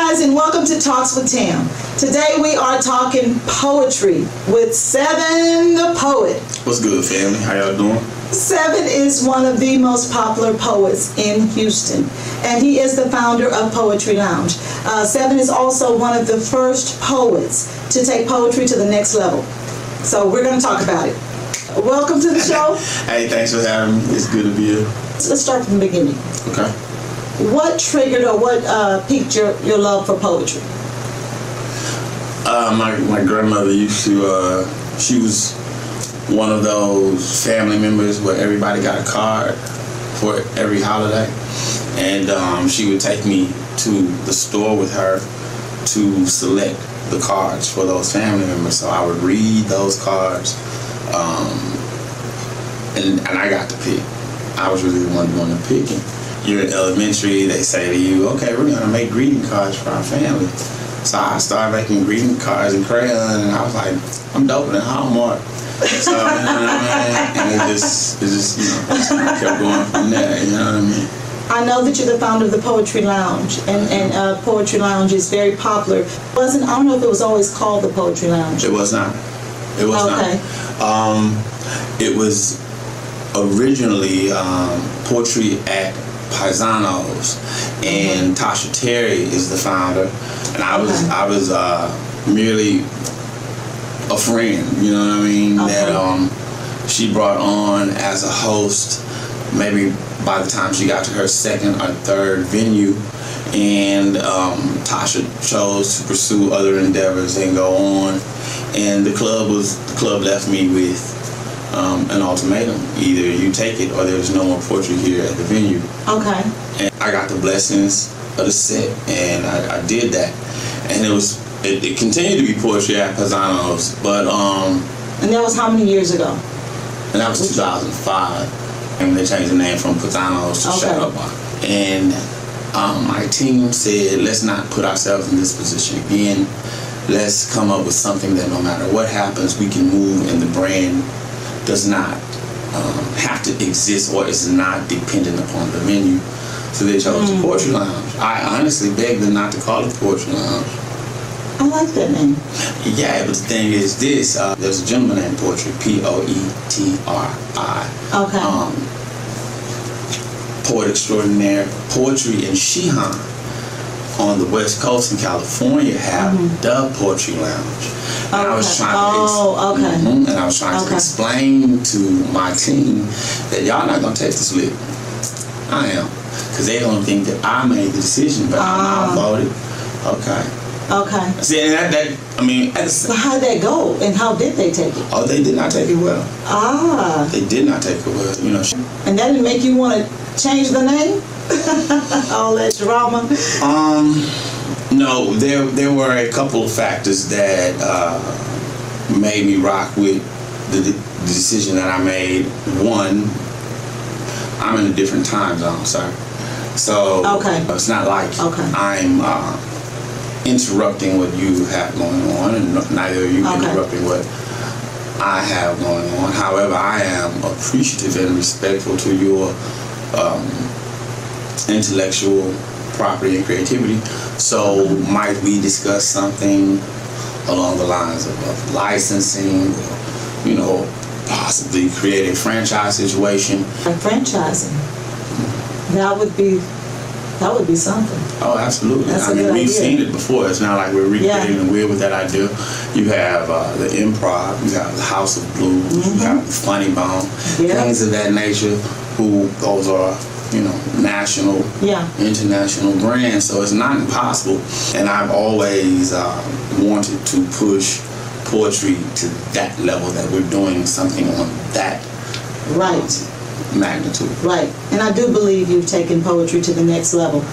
guys, and welcome to Talks with Tam. Today we are talking poetry with Seven the Poet. What's good, family? How y'all doing? Seven is one of the most popular poets in Houston, and he is the founder of Poetry Lounge. Seven is also one of the first poets to take poetry to the next level. So we're going to talk about it. Welcome to the show. Hey, thanks for having me. It's good to be here. Let's start from the beginning. Okay. What triggered or what piqued your love for poetry? My grandmother used to, she was one of those family members where everybody got a card for every holiday. And she would take me to the store with her to select the cards for those family members. So I would read those cards, and I got to pick. I was really the one doing the picking. You're in elementary, they say to you, okay, we're gonna make greeting cards for our family. So I started making greeting cards in crayon, and I was like, I'm doper than Hallmark. So, you know what I mean? And it just, just kind of kept going from there, you know what I mean? I know that you're the founder of the Poetry Lounge, and Poetry Lounge is very popular. I don't know if it was always called the Poetry Lounge. It was not. It was not. It was originally Poetry at Paisanos, and Tasha Terry is the founder, and I was merely a friend, you know what I mean, that she brought on as a host, maybe by the time she got to her second or third venue, and Tasha chose to pursue other endeavors and go on, and the club left me with an ultimatum: either you take it or there's no more poetry here at the venue. Okay. And I got the blessings of the set, and I did that, and it continued to be Poetry at Paisanos, but and that was how many years ago? And that was 2005, and they changed the name from Paisanos to Shadowbar. And my team said, let's not put ourselves in this position again. Let's come up with something that no matter what happens, we can move, and the brand does not have to exist or is not dependent upon the venue. So they chose the Poetry Lounge. I honestly begged them not to call it Poetry Lounge. I like that name. Yeah, but the thing is this, there's a gentleman named Poetry, Poetri. Okay. Poet extraordinaire. Poetry and Shihan on the West Coast in California have the Poetry Lounge. And I was trying to and I was trying to explain to my team that y'all not gonna take this lick. I am, because they don't think that I made the decision, but I voted. Okay. See, and So how did that go, and how did they take it? Oh, they did not take it well. They did not take it well. You know. And that didn't make you want to change the name? All that drama. No, there were a couple of factors that made me rock with the decision that I made. One, I'm in a different time zone, sir. So it's not like I'm interrupting what you have going on, and neither are you interrupting what I have going on. However, I am appreciative and respectful to your intellectual property and creativity. So might we discuss something along the lines of licensing, or possibly create a franchise situation? Franchising. That would be something. Oh, absolutely. We've seen it before. It's not like we're recreating the wheel with that idea. You have the Improv, you have the House of Blues, you have the Funny Bone, things of that nature, those are national, international brands, so it's not impossible. And I've always wanted to push poetry to that level, that we're doing something on that magnitude. Right, and I do believe you've taken poetry to the next level.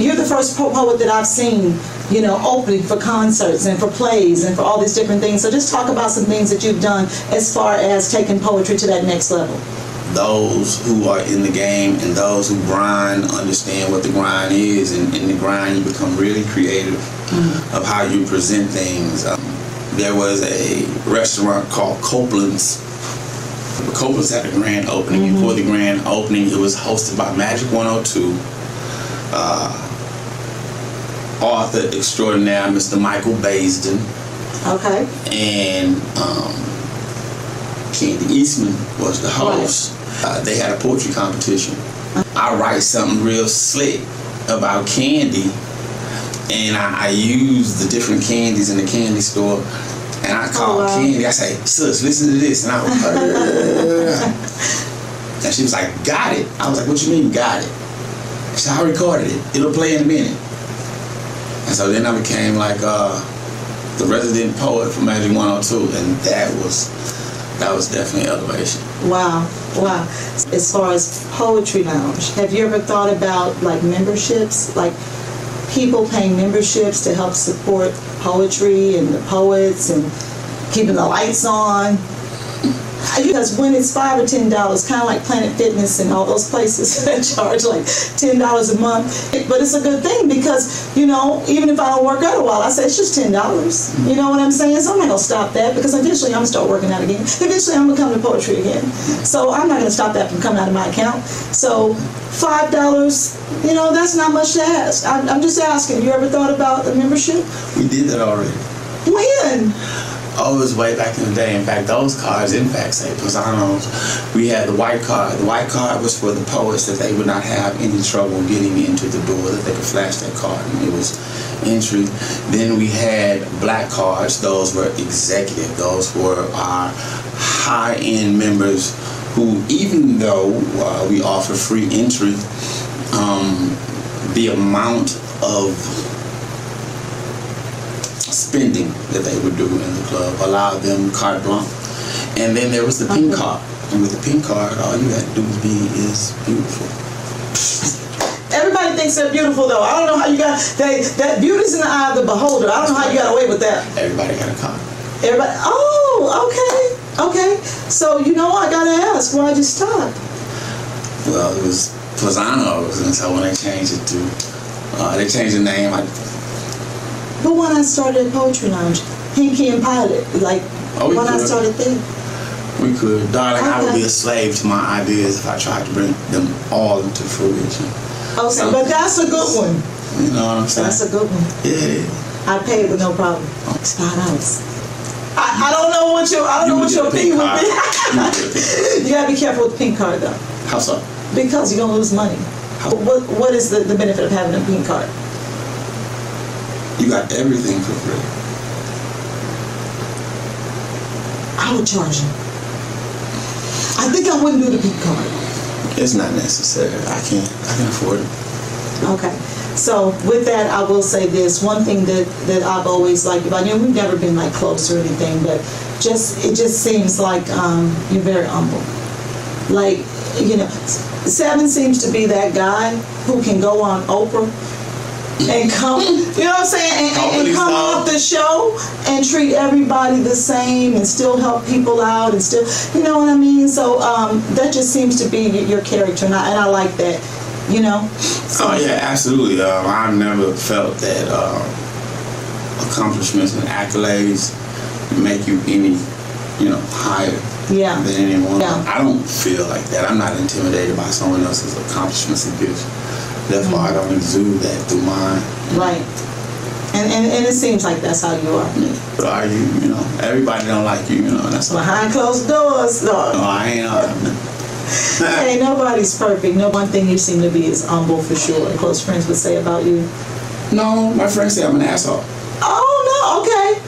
You're the first poet that I've seen, opening for concerts and for plays and for all these different things. So just talk about some things that you've done as far as taking poetry to that next level. Those who are in the game and those who grind understand what the grind is, and in the grind you become really creative of how you present things. There was a restaurant called Copeland's. Copeland's had a grand opening, and for the grand opening it was hosted by Magic 102, author extraordinaire, Mr. Michael Baisden, Okay. and Candy Eastman was the host. They had a poetry competition. I write something real slick about candy, and I use the different candies in the candy store, and I call Candy. I say, "Sis, listen to this," and I was and she was like, "Got it." I was like, "What you mean, got it?" She said, "I recorded it. It'll play in a minute." And so then I became like the resident poet for Magic 102, and that was definitely elevation. Wow. As far as Poetry Lounge, have you ever thought about like memberships, like people paying memberships to help support poetry and the poets and keeping the lights on? Because when it's $5 or $10, kind of like Planet Fitness and all those places that charge like $10 a month, but it's a good thing because, you know, even if I don't work out a while, I say it's just $10. You know what I'm saying? So I'm not gonna stop that because eventually I'm gonna start working out again. Eventually I'm gonna come to poetry again. So I'm not gonna stop that from coming out of my account. So $5, you know, that's not much to ask. I'm just asking. You ever thought about the membership? We did that already. When? Oh, it was way back in the day. In fact, those cards, say Pisanos, we had the white card. The white card was for the poets that they would not have any trouble getting into the door, that they could flash that card and it was entry. Then we had black cards. Those were executive. Those were our high-end members who, even though we offer free entry, the amount of spending that they would do in the club allowed them carte blanche. And then there was the pink card. And with the pink card, all you had to do is beautiful. Everybody thinks they're beautiful though. I don't know how you got that beauty's in the eye of the beholder. I don't know how you got away with that. Everybody got a card. Everybody, okay. So you know I gotta ask, why'd you stop? Well, it was Pisanos, and so when they changed it to they changed the name. But when I started at Poetry Lounge, Pinky and Pilot, like when I started there. We could. Darling, I would be a slave to my ideas if I tried to bring them all into fruition. Okay, so, but that's a good one. You know what I'm saying? That's a good one. Yeah. I pay it with no problem. It's $5. I don't know what your fee would be. You gotta be careful with the pink card though. How so? Because you're gonna lose money. What is the benefit of having a pink card? You got everything for free. I would charge you. I think I wouldn't do the pink card. It's not necessary. I can afford it. Okay. So with that, I will say this. One thing that I've always liked about you, we've never been like close or anything, but it just seems like you're very humble. Like, you know, Seven seems to be that guy who can go on Oprah and come, you know what I'm saying, and come off the show and treat everybody the same and still help people out and still, you know what I mean? So that just seems to be your character, and I like that, you know? So, oh yeah, absolutely. I've never felt that accomplishments and accolades make you any, higher than anyone. Yeah. I don't feel like that. I'm not intimidated by someone else's accomplishments and gifts. Therefore, I don't exude that through mine. Right. And it seems like that's how you are. But are you, everybody don't like you, that's behind closed doors, though. No, I ain't. Hey, nobody's perfect. No one thing you seem to be is humble for sure. And close friends would say about you. No, my friends say I'm an asshole. Oh no, okay.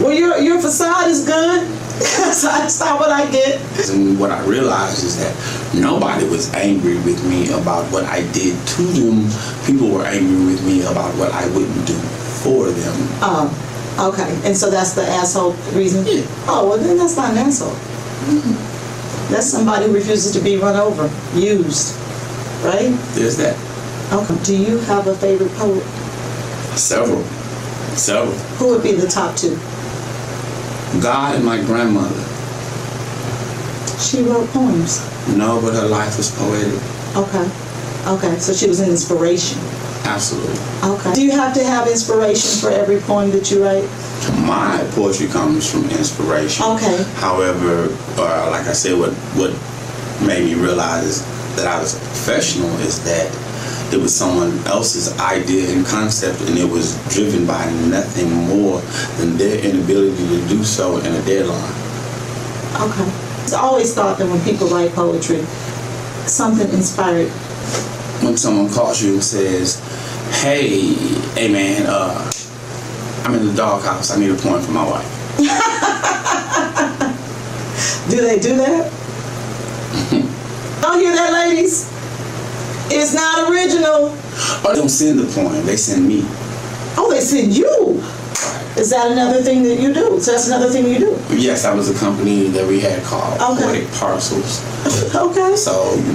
Well, your facade is good. That's not what I get. And what I realized is that nobody was angry with me about what I did to them. People were angry with me about what I wouldn't do for them. Oh, okay. And so that's the asshole reason? Yeah. Oh, well then that's not an asshole. Mm-hmm. That's somebody who refuses to be run over, used, right? There's that. Okay. Do you have a favorite poet? Several. Who would be the top two? God and my grandmother. She wrote poems? No, but her life was poetic. Okay, so she was an inspiration. Absolutely. Okay. Do you have to have inspiration for every poem that you write? My poetry comes from inspiration. Okay. However, like I said, what made me realize that I was a professional is that it was someone else's idea and concept, and it was driven by nothing more than their inability to do so in a deadline. Okay. I always thought that when people write poetry, something inspired. When someone calls you and says, hey man, I'm in the doghouse, I need a poem for my wife. Do they do that? Don't hear that, ladies? It's not original. Oh, they don't send the poem, they send me. Oh, they send you. Is that another thing that you do? So that's another thing you do? Yes, that was a company that we had called Okay. Poetic Parcels. Okay. So, you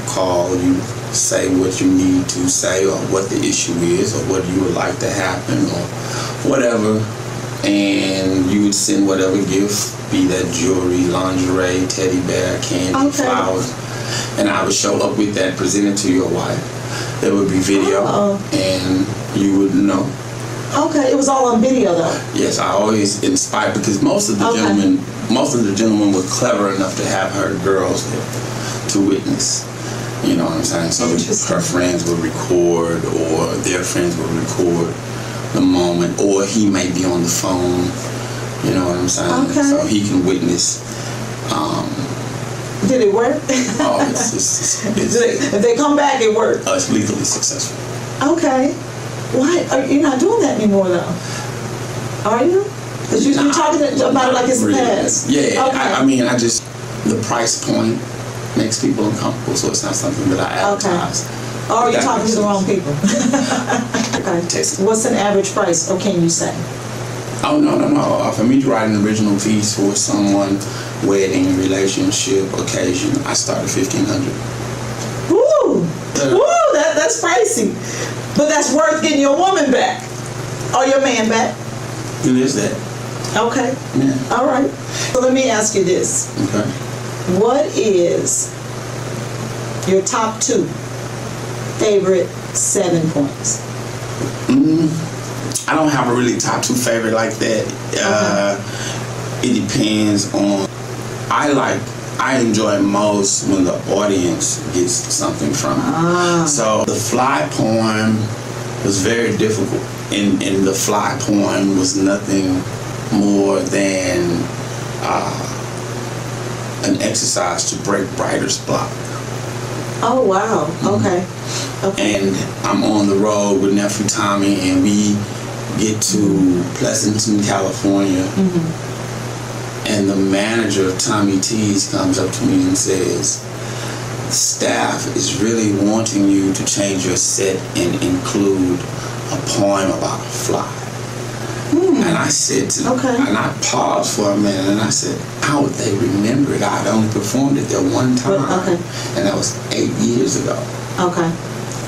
call, you say what you need to say or what the issue is or what you would like to happen or whatever. And you would send whatever gift, be that jewelry, lingerie, teddy bear, candy, Okay. flowers. And I would show up with that, present it to your wife. There would be video and you would know. Okay, it was all on video though. Yes, I always inspired because most of the Okay. gentlemen were clever enough to have her girls there to witness. You know what I'm saying? So Interesting. her friends would record, or their friends would record the moment, or he may be on the phone. You know what I'm saying? Okay. So he can witness. Did it work? Oh, it's If they come back, it worked. it's legally successful. Okay. Why are you not doing that anymore though? Are you? Because you're talking about it like it's the Really. past. Yeah, Okay. I mean, the price point makes people uncomfortable, so it's not something that I advertise. Or are you That talking makes to the wrong people? Okay. Taste. What's an average price, or can you say? Oh, no. For me to write an original piece for someone, wedding, relationship, occasion, I start at $1,500. Woo! Woo! That's pricey. But that's worth getting your woman back. Or your man back. It is that. Okay. Yeah. All right. So let me ask you this. Okay. What is your top 2 favorite 7 poems? I don't have a really top 2 favorite like that. It depends on. I enjoy most when the audience gets something from it. So the fly poem was very difficult. And the fly poem was nothing more than an exercise to break writer's block. Oh, wow. Okay. And I'm on the road with nephew Tommy, and we get to Pleasanton, California. And the manager of Tommy T's comes up to me and says, staff is really wanting you to change your set and include a poem about a fly. And I said and I paused for a minute and I said, how would they remember it? I'd only performed it there one time. And that was 8 years ago. Okay.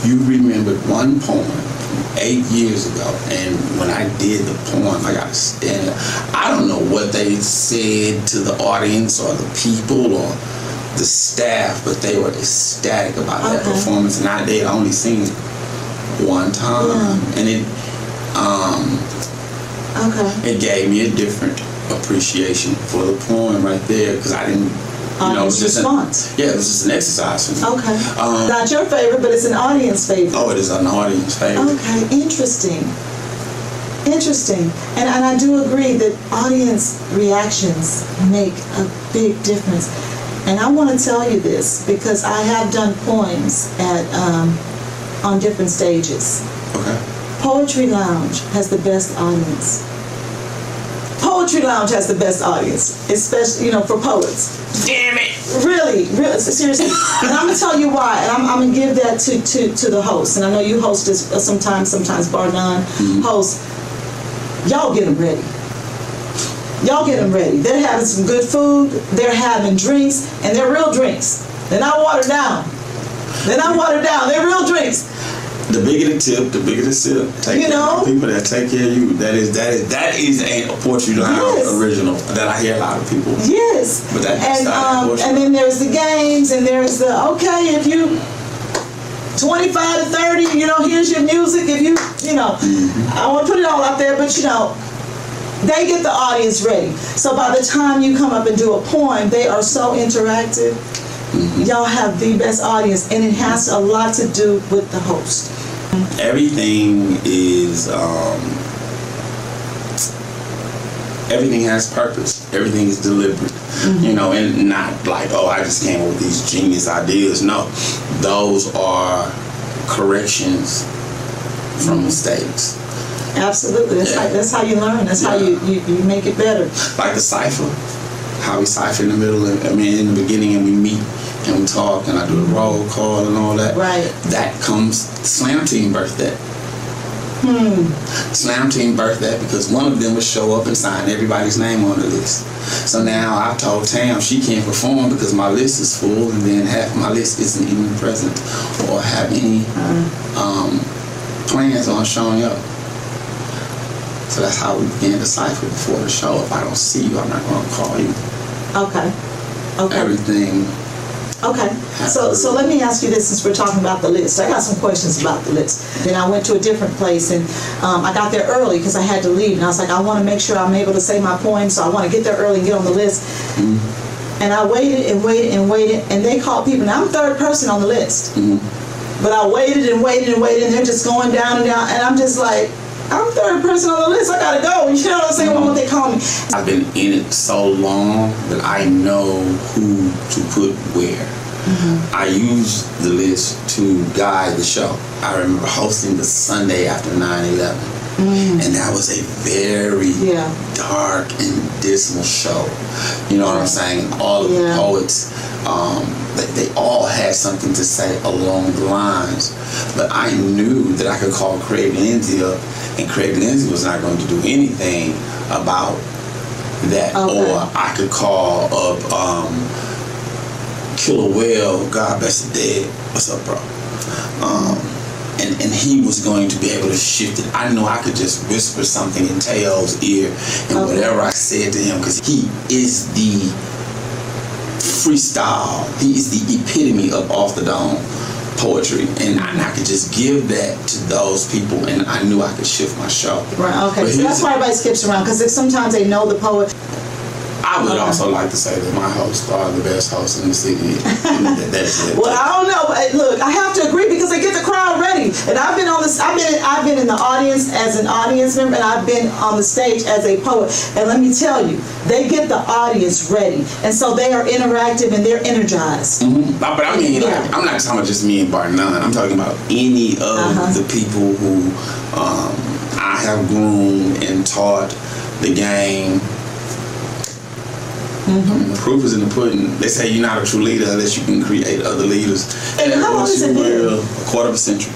You remembered one poem from 8 years ago, and when I did the poem, I got to stand there. I don't know what they said to the audience or the people or the staff, but they were ecstatic about that performance, and they had only seen it one time, and it gave me a different appreciation for the poem right there, because I didn't. Audience response. It was just an exercise for me. Okay. Not your favorite, but it's an audience favorite. Oh, it is an audience favorite. Okay, interesting. And I do agree that audience reactions make a big difference. And I want to tell you this because I have done poems on different stages. Okay. Poetry Lounge has the best audience. Poetry Lounge has the best audience, especially, for poets. Damn it! Really, seriously. And I'm gonna tell you why. And I'm gonna give that to the host. And I know you host this sometimes bar none host. Y'all get them ready. They're having some good food. They're having drinks, and they're real drinks. They're not watered down. They're real drinks. The bigger the tip, the bigger the sip. Take care of the people that take care of you. That is a Poetry Lounge original that I hear a lot of people. Yes. But and then there's the games, and there's the if you 25 to 30, here's your music. If you I won't put it all out there, but they get the audience ready. So by the time you come up and do a poem, they are so interactive. Y'all have the best audience, and it has a lot to do with the host. Everything is everything has purpose. Everything is deliberate. You know, and not like, oh, I just came up with these genius ideas. No, those are corrections from mistakes. Absolutely. That's how you learn. That's how you make it better. Like the cipher, how we cipher in the middle, in the beginning, and we meet and we talk, and I do the roll call and all that. Right. That comes, Slam Team birthed that. Slam Team birthed that because one of them would show up and sign everybody's name on the list. So now I've told Tam she can't perform because my list is full, and then half my list isn't even present or have any plans on showing up. So that's how we began to cipher before the show. If I don't see you, I'm not going to call you. Okay. Everything. Okay. So let me ask you this, since we're talking about the list. I got some questions about the list. Then I went to a different place, and I got there early because I had to leave. And I was like, I want to make sure I'm able to say my poem, so I want to get there early and get on the list. And I waited and waited and waited, and they called people. Now I'm third person on the list. But I waited and waited and waited, and they're just going down and down, and I'm just like, I'm third person on the list. I gotta go. You know what I'm saying? What they call me? I've been in it so long that I know who to put where. I use the list to guide the show. I remember hosting the Sunday after 9/11, and that was a very dark and dismal show. You know what I'm saying? All of the poets, they all had something to say along the lines, but I knew that I could call Craig Lindsay up, and Craig Lindsay was not going to do anything about that. Or I could call up Killer Whale, God bless the dead. What's up, bro? And he was going to be able to shift it. I knew I could just whisper something in Teo's ear, and whatever I said to him, because he is the freestyle, he is the epitome of off the dome poetry, and I could just give that to those people, and I knew I could shift my show. Right. Okay. So that's why everybody skips around, because if sometimes they know the poet. I would also like to say that my hosts are the best hosts in the city. That's it. Well, I don't know. Look, I have to agree because they get the crowd ready. And I've been on this. I've been in the audience as an audience member, and I've been on the stage as a poet. And let me tell you, they get the audience ready, and so they are interactive and they're energized. But I mean, like, I'm not talking about just me and Bar None. I'm talking about any of the people who I have groomed and taught the game. I mean, the proof is in the pudding. They say you're not a true leader unless you can create other leaders. And how long has it been? A quarter of a century.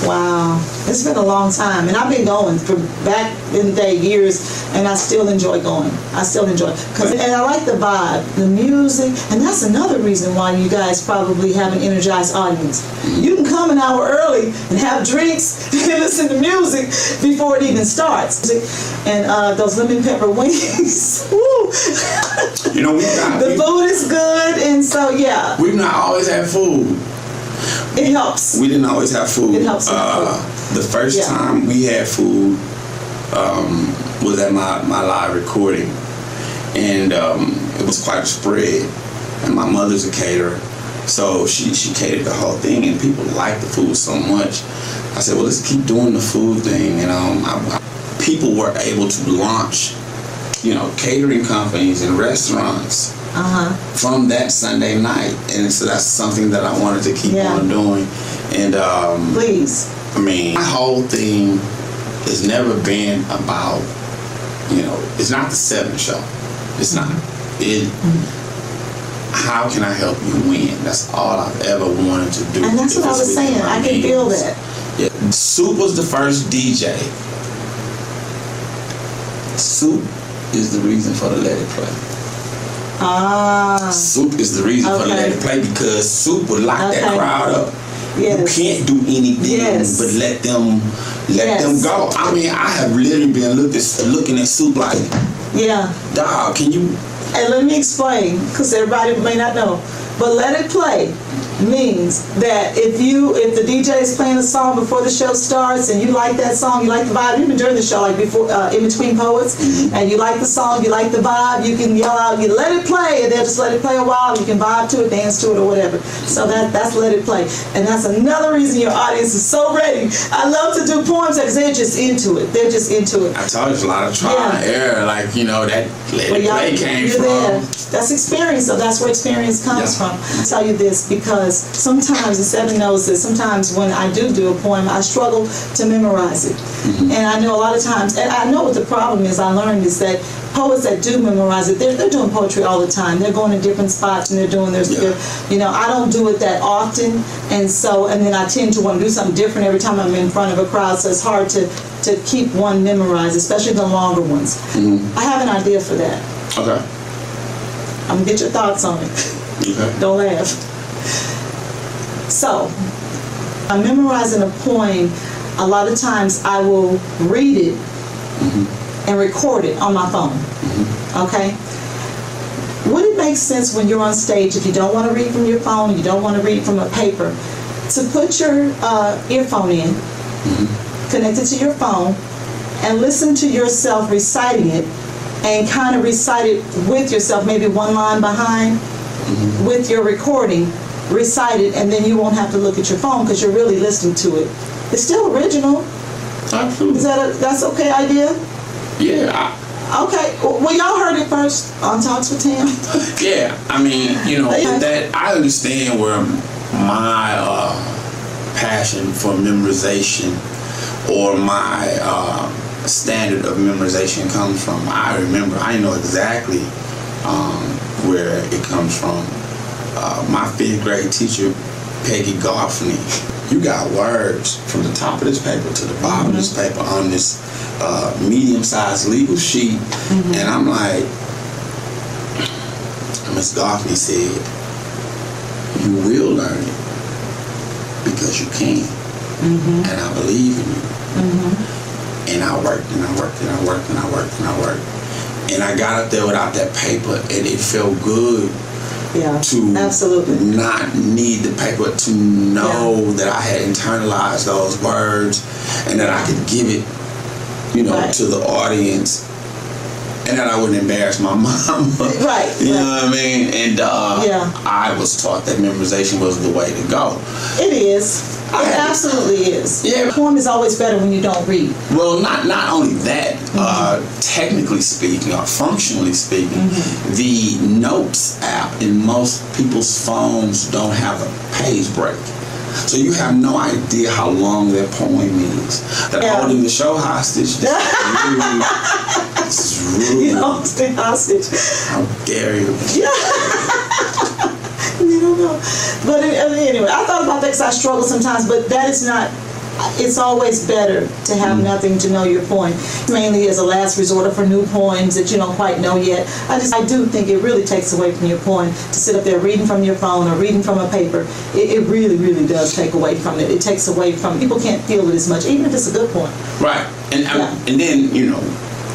Wow, it's been a long time, and I've been going for back in the day years, and I still enjoy going. I still enjoy it, and I like the vibe, the music, and that's another reason why you guys probably have an energized audience. You can come an hour early and have drinks and listen to music before it even starts. And those lemon pepper wings, woo! You know, the food is good, and so we've not always had food. It helps. We didn't always have food. It helps. The first time we had food was at my live recording, and it was quite a spread. And my mother's a caterer, so she catered the whole thing, and people liked the food so much. I said, well, let's keep doing the food thing, and people were able to launch, catering companies and restaurants. From that Sunday night, and so that's something that I wanted to keep on doing. And please, I mean, my whole thing has never been about, it's not the 7 show. It's not. How can I help you win? That's all I've ever wanted to do. And that's what I was saying. I can feel that. Yeah. Soup was the first DJ. Soup is the reason for the Let It Play. Soup is the reason for Let It Play, because Soup would lock that crowd up. You can't do anything but let them go. I mean, I have literally been looking at Soup like, dog, can you? And let me explain, because everybody may not know. But Let It Play means that if the DJ is playing a song before the show starts and you like that song, you like the vibe, even during the show, like before, in between poets, and you like the song, you like the vibe, you can yell out, you let it play, and they'll just let it play a while. You can vibe to it, dance to it, or whatever. So that's let it play, and that's another reason your audience is so ready. I love to do poems because they're just into it. They're just into it. I told you, it's a lot of trial and error, like, you know, that let it play came you're from. There. That's experience, so that's where experience comes from. I'll tell you this because sometimes, and Seven knows this, sometimes when I do a poem, I struggle to memorize it. And I know a lot of times, and I know what the problem is, I learned is that poets that do memorize it, they're doing poetry all the time. They're going to different spots and they're doing their, you know, I don't do it that often, and then I tend to want to do something different every time I'm in front of a crowd, so it's hard to keep one memorized, especially the longer ones. I have an idea for that. Okay. I'm gonna get your thoughts on it. Okay. Don't laugh. So, I'm memorizing a poem. A lot of times I will read it and record it on my phone. Okay? Would it make sense when you're on stage, if you don't want to read from your phone, you don't want to read from a paper, to put your earphone in, connect it to your phone, and listen to yourself reciting it, and kind of recite it with yourself, maybe one line behind, with your recording, recite it, and then you won't have to look at your phone because you're really listening to it. It's still original. Absolutely. Is that's okay idea? Yeah. Okay. Well, y'all heard it first on Talks with Tam. Yeah. I mean, you know, that I understand where my passion for memorization or my standard of memorization comes from. I know exactly where it comes from. My 5th grade teacher, Peggy Goffney, you got words from the top of this paper to the bottom of this paper on this medium-sized legal sheet, and I'm like, Miss Goffney said, you will learn it because you can, and I believe in you. And I worked and I worked and I worked and I worked and I worked. And I got up there without that paper, and it felt good to absolutely not need the paper, to know that I had internalized those words and that I could give it, you know, to the audience, and that I wouldn't embarrass my mom. You know what I mean? And I was taught that memorization was the way to go. It is. It absolutely is. Yeah. The poem is always better when you don't read. Well, not only that, technically speaking or functionally speaking, the Notes app in most people's phones don't have a page break. So you have no idea how long that poem is. That holding the show hostage. This is rude. You don't stay hostage. How dare you? You don't know. But anyway, I thought about that because I struggle sometimes, but that is not, it's always better to have nothing to know your poem. Mainly as a last resort or for new poems that you don't quite know yet. I do think it really takes away from your poem to sit up there reading from your phone or reading from a paper. It really, really does take away from it. It takes away from, people can't feel it as much, even if it's a good poem. Right. And then, you know,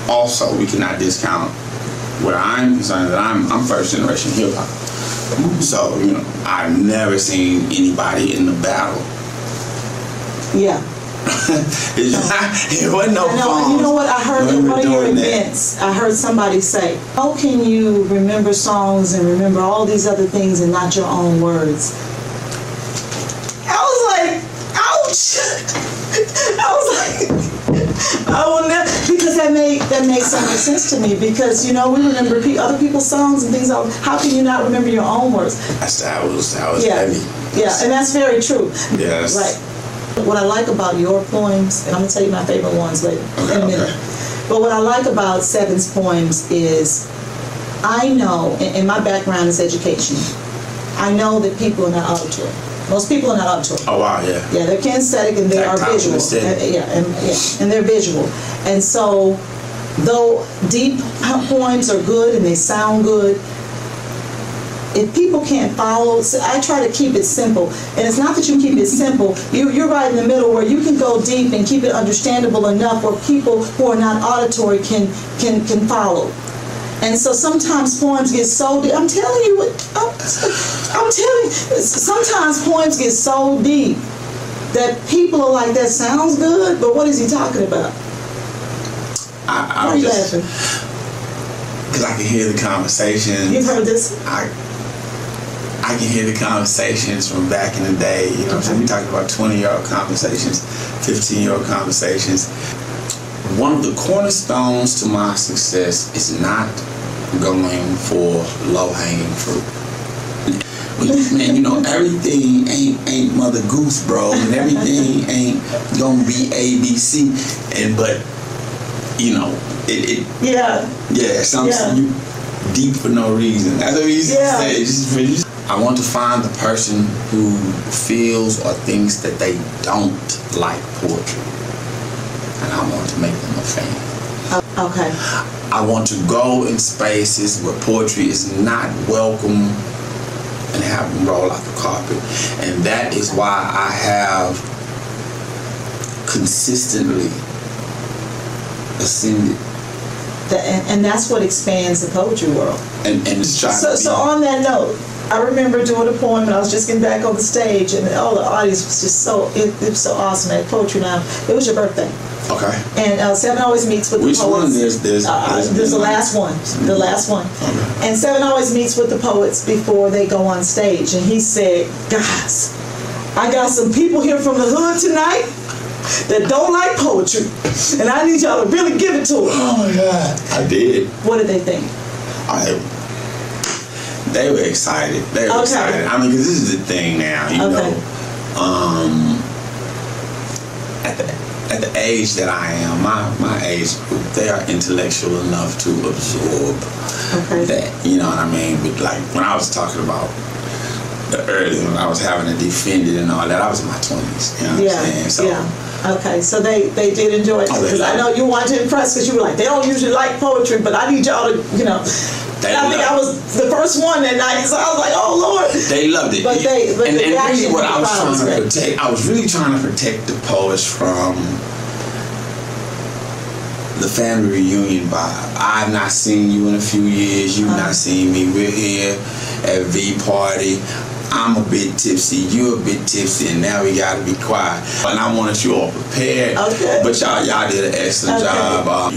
also we cannot discount where I'm concerned that I'm first generation hip hop. So, you know, I've never seen anybody in the battle. Yeah. It wasn't no phones. You know what I heard at one of your events? I heard somebody say, how can you remember songs and remember all these other things and not your own words? I was like, ouch! I was like, I will never, because that makes so much sense to me, because, you know, we remember other people's songs and things. How can you not remember your own words? That was heavy. Yeah, and that's very true. Yes. Right. What I like about your poems, and I'm going to tell you my favorite ones later in a minute, but what I like about Seven's poems is, I know, and my background is education, I know that people are not auditory. Most people are not auditory. Oh, wow, yeah. Yeah, they're kinesthetic and they are visual. And they're visual. And so, though deep poems are good and they sound good, if people can't follow, so I try to keep it simple. And it's not that you keep it simple. You're right in the middle where you can go deep and keep it understandable enough where people who are not auditory can follow. And so sometimes poems get so deep. I'm telling you, I'm telling you, sometimes poems get so deep that people are like, that sounds good, but what is he talking about? Why are you laughing? Because I can hear the conversations. You've heard this? I can hear the conversations from back in the day. You know what I'm saying? We talking about 20-year-old conversations, 15-year-old conversations. One of the cornerstones to my success is not going for low-hanging fruit. Man, you know, everything ain't Mother Goose, bro, and everything ain't gonna be ABC. But you know, some you deep for no reason. That's what we used to say. I want to find the person who feels or thinks that they don't like poetry, and I want to make them a fan. Okay. I want to go in spaces where poetry is not welcome and have them roll out the carpet. And that is why I have consistently ascended. And that's what expands the poetry world. And it's trying so on that note, I remember doing a poem and I was just getting back on the stage and all the audience was just it was so awesome at Poetry Now. It was your birthday. Okay. And Seven Always Meets with the Poets. Which one? There's the last one. The last one. Okay. And Seven always meets with the poets before they go on stage. And he said, guys, I got some people here from the hood tonight that don't like poetry. And I need y'all to really give it to them. Oh my God. I did. What did they think? They were excited. They were excited. I mean, because this is the thing now, you know. At the age that I am, my age group, they are intellectual enough to absorb that, you know what I mean? But like when I was talking about the early, when I was having to defend it and all that, I was in my 20s, you know what I'm saying? So, okay, so they did enjoy it. Because I know you wanted to impress, because you were like, they don't usually like poetry, but I need y'all to, you know. I think I was the first one that night, so I was like, oh Lord. They loved it. But and really what I was trying to protect, I was really trying to protect the poets from the family reunion vibe. I've not seen you in a few years, you've not seen me. We're here at V Party. I'm a bit tipsy, you're a bit tipsy, and now we gotta be quiet. And I wanted you all prepared. Okay. But y'all did an excellent job. I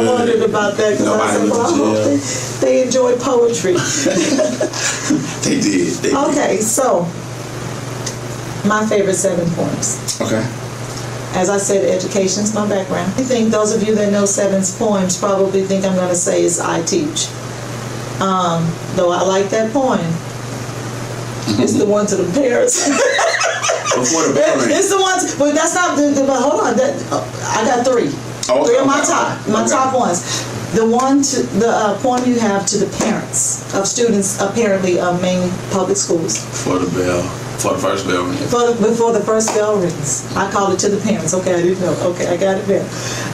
wondered about that because I said, well, I hope they enjoy poetry. They did. Okay, so my favorite 7 poems. Okay. As I said, education's my background. I think those of you that know Seven's poems probably think I'm gonna say is I teach. Though I like that poem. It's the one to the parents. Before the parents. It's the ones, but that's not but hold on. I got 3. Three of my top ones. The one to the poem you have to the parents of students apparently of Maine public schools. Before the first bell rings. Before the first bell rings. I called it to the parents. Okay, I didn't know. Okay, I got it there.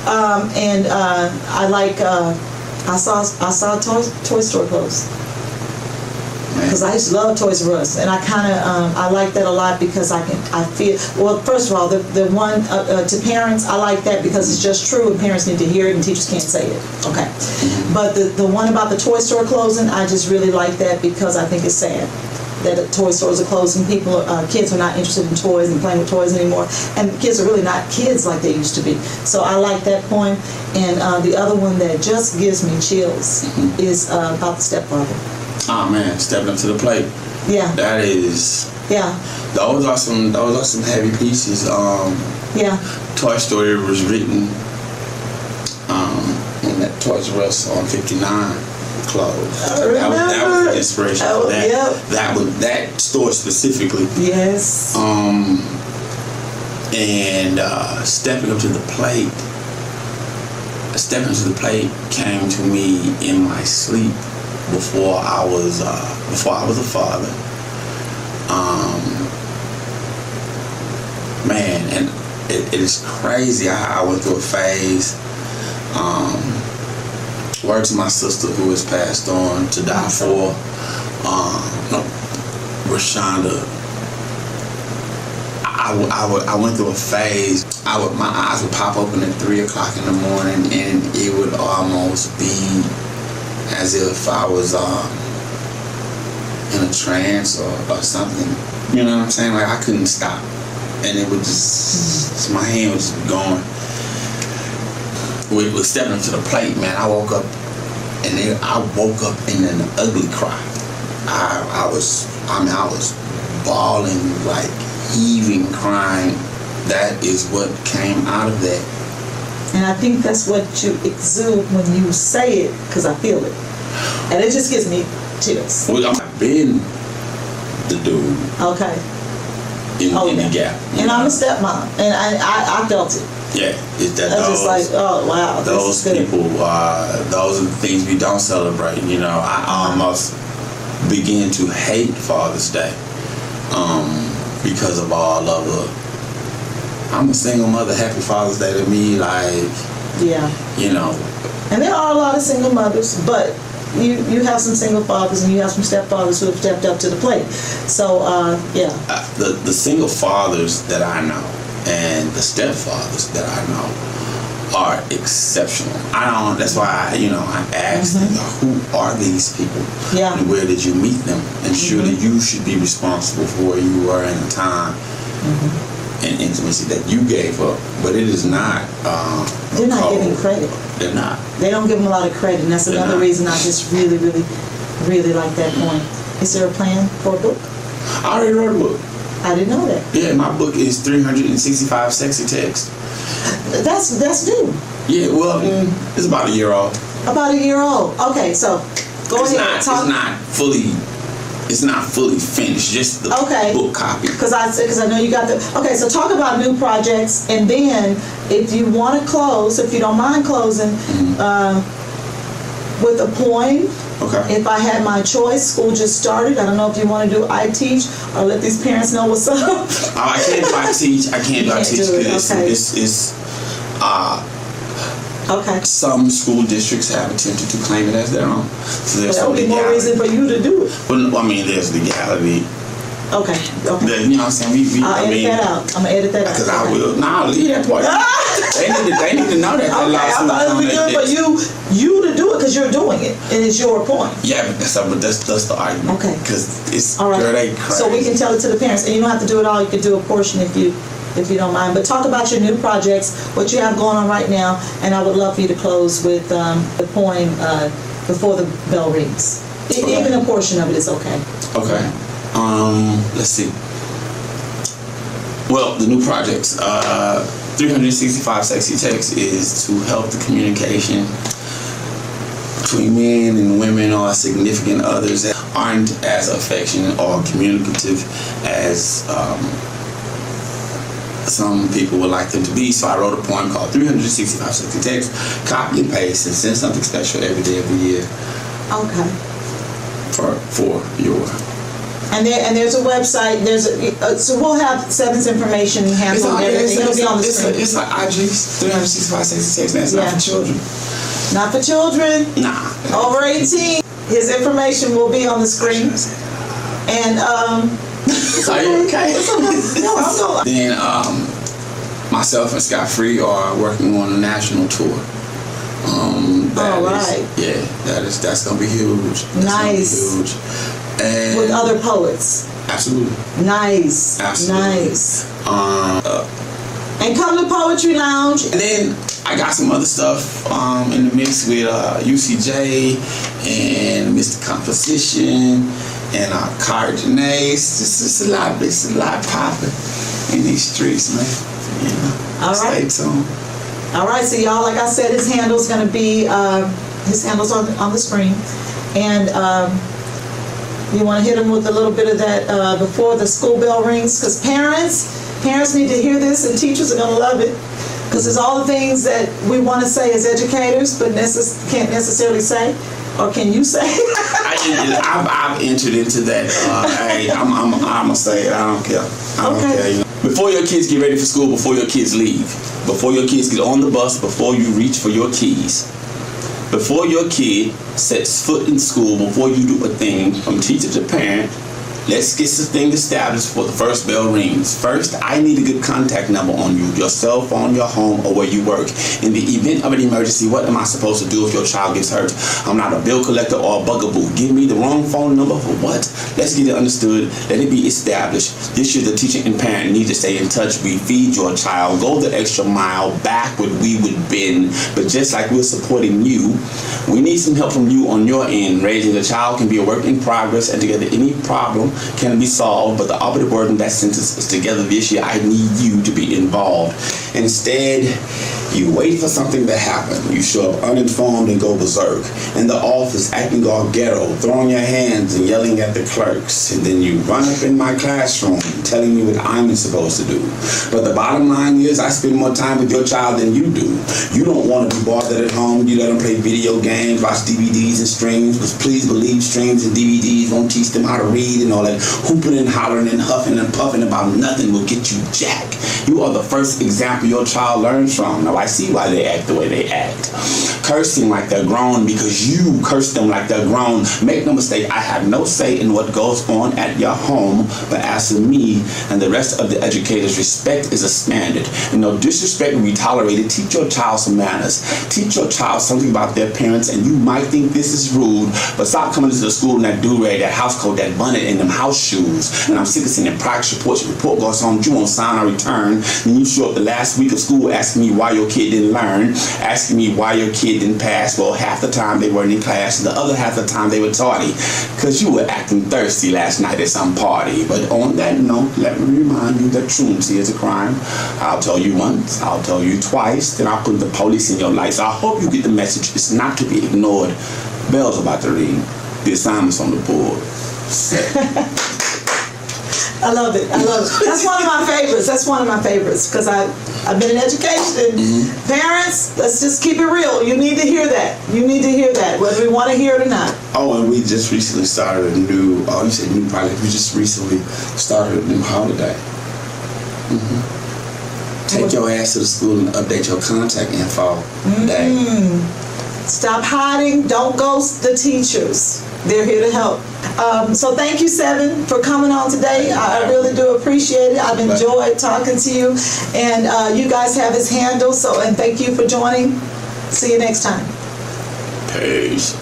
And I like. I saw Toy Story clothes. Because I used to love Toys R Us, and I kind of I like that a lot because I feel, well, first of all, the one to parents, I like that because it's just true and parents need to hear it and teachers can't say it. Okay. But the one about the toy store closing, I just really like that because I think it's sad that toy stores are closing. Kids are not interested in toys and playing with toys anymore, and kids are really not kids like they used to be. So I like that poem. And the other one that just gives me chills is about the stepfather. Oh man, stepping up to the plate. Yeah. That is. Yeah. Those are some heavy pieces. Yeah. Toy Story was written in that Toys R Us on 59 closed. That was the inspiration for that. Yep. That store specifically. Yes. And stepping up to the plate. Stepping to the plate came to me in my sleep. Before I was a father, man, and it is crazy how I went through a phase. Word to my sister who has passed on to die for, Rashonda. I went through a phase. My eyes would pop open at 3 o'clock in the morning, and it would almost be as if I was in a trance or something. You know what I'm saying? Like I couldn't stop, and it would just my hand was just going. We was stepping to the plate, man. I woke up, and I woke up in an ugly cry. I was bawling, like heaving, crying. That is what came out of that. And I think that's what you exude when you say it, because I feel it. And it just gives me chills. Well, I've been the dude Okay. in the gap. And I'm a stepmom, and I felt it. Yeah, it's that I was just like, oh wow, those this is good. people, those are the things we don't celebrate. You know, I almost began to hate Father's Day because of all of the. I'm a single mother. Happy Father's Day to me, like. Yeah. You know. And there are a lot of single mothers, but you have some single fathers and you have some stepfathers who have stepped up to the plate. So yeah. The single fathers that I know and the stepfathers that I know are exceptional. That's why I asked who are these people? Yeah. And where did you meet them? And surely you should be responsible for where you were in the time and intimacy that you gave up. But it is not. They're not giving credit. They're not. They don't give them a lot of credit, and that's another reason I just really, really, really like that point. Is there a plan for a book? I already wrote a book. I didn't know that. Yeah, my book is 365 Sexy Texts. That's new. Yeah, well, it's about a year old. About a year old. Okay, so go ahead. It's not fully finished. Just the book copy. Because I know you got the. Okay, so talk about new projects, and then if you want to close, if you don't mind closing, with a poem. Okay. If I had my choice, school just started. I don't know if you want to do I teach or let these parents know what's up. I can't do I teach. I can't do I teach because it's okay. Some school districts have attempted to claim it as their own. So there's that would be more reason for you to do it. Well, I mean, there's legality. Okay. You know what I'm saying? I'll edit that out. I'm gonna edit that out. Because I will. I'll leave that part. They need to know that. Okay, I thought it would be good for you to do it because you're doing it and it's your point. Yeah, but that's the argument. Okay. Because it's all right. Girl, they crazy. So we can tell it to the parents, and you don't have to do it all. You can do a portion if you don't mind. But talk about your new projects, what you have going on right now, and I would love for you to close with the poem Before the Bell Rings. Okay. Even a portion of it is okay. Okay. Let's see. Well, the new projects, 365 Sexy Texts is to help the communication between men and women or significant others that aren't as affectionate or communicative as some people would like them to be. So I wrote a poem called 365 Sexy Texts, copy and paste, and send something special every day of the year. Okay. For your. And there's a website. So we'll have Seven's information handled. It'll be on the screen. It's like IG 365 Sexy Texts. That's not for children. Not for children. Nah. Over 18. His information will be on the screen. And are you okay? No, I'm not. Then myself and Scott Free are working on a national tour. Yeah, that's gonna be huge. Nice. Gonna be huge. And with other poets. Absolutely. Nice. Absolutely. Nice. And come to Poetry Lounge. And then I got some other stuff in the mix with UCJ and Mr. Composition and Kara Janae. It's a lot popping in these streets, man. You know. All right. Stay tuned. All right, so y'all, like I said, his handle's gonna be his handle's on the screen, and you want to hit him with a little bit of that before the school bell rings, because parents need to hear this, and teachers are gonna love it, because there's all the things that we want to say as educators, but can't necessarily say, or can you say? I've entered into that. I'm gonna say it. I don't care. I don't care. You know? Before your kids get ready for school, before your kids leave, before your kids get on the bus, before you reach for your keys, before your kid sets foot in school, before you do a thing from teacher to parent, Let's get this thing established before the first bell rings. First, I need a good contact number on you, your cell phone, your home, or where you work. In the event of an emergency, what am I supposed to do if your child gets hurt? I'm not a bill collector or a bugaboo. Give me the wrong phone number for what? Let's get it understood. Let it be established. This year, the teacher and parent need to stay in touch. We feed your child. Go the extra mile. Back what we would bend. But just like we're supporting you, we need some help from you on your end. Raising a child can be a work in progress, and together any problem can be solved, but the operative word in that sentence is together this year. I need you to be involved. Instead, you wait for something to happen. You show up uninformed and go berserk. In the office, acting all ghetto, throwing your hands and yelling at the clerks. And then you run up in my classroom telling me what I'm supposed to do. But the bottom line is I spend more time with your child than you do. You don't want to be bothered at home. You let them play video games, watch DVDs and streams. But please believe streams and DVDs won't teach them how to read, and all that hooping and hollering and huffing and puffing about nothing will get you jack. You are the first example your child learns from. Now I see why they act the way they act. Cursing like they're grown because you curse them like they're grown. Make no mistake, I have no say in what goes on at your home, but as for me and the rest of the educators, respect is a standard. And no disrespect will be tolerated. Teach your child some manners. Teach your child something about their parents, and you might think this is rude, but stop coming to the school in that do-rag, that house coat, that bonnet, and them house shoes. And I'm sick of seeing the progress reports. Your report goes home, you won't sign or return. Then you show up the last week of school asking me why your kid didn't learn, asking me why your kid didn't pass. Well, half the time they weren't in class, and the other half the time they were tardy, because you were acting thirsty last night at some party. But on that note, let me remind you that truancy is a crime. I'll tell you once, I'll tell you twice, then I'll put the police in your life. So I hope you get the message. It's not to be ignored. Bell's about to ring. The assignment's on the board. I love it. I love it. That's one of my favorites. That's one of my favorites because I've been in education. Mm-hmm. Parents, let's just keep it real. You need to hear that. You need to hear that, whether we want to hear it or not. Oh, and we just recently started a new, you said new project. We just recently started a new holiday. Mm-hmm. Take your ass to the school and update your contact info day. Stop hiding. Don't ghost the teachers. They're here to help. So thank you, Seven, for coming on today. I really do appreciate it. I've enjoyed talking to you. And you guys have his handle, and thank you for joining. See you next time. Peace.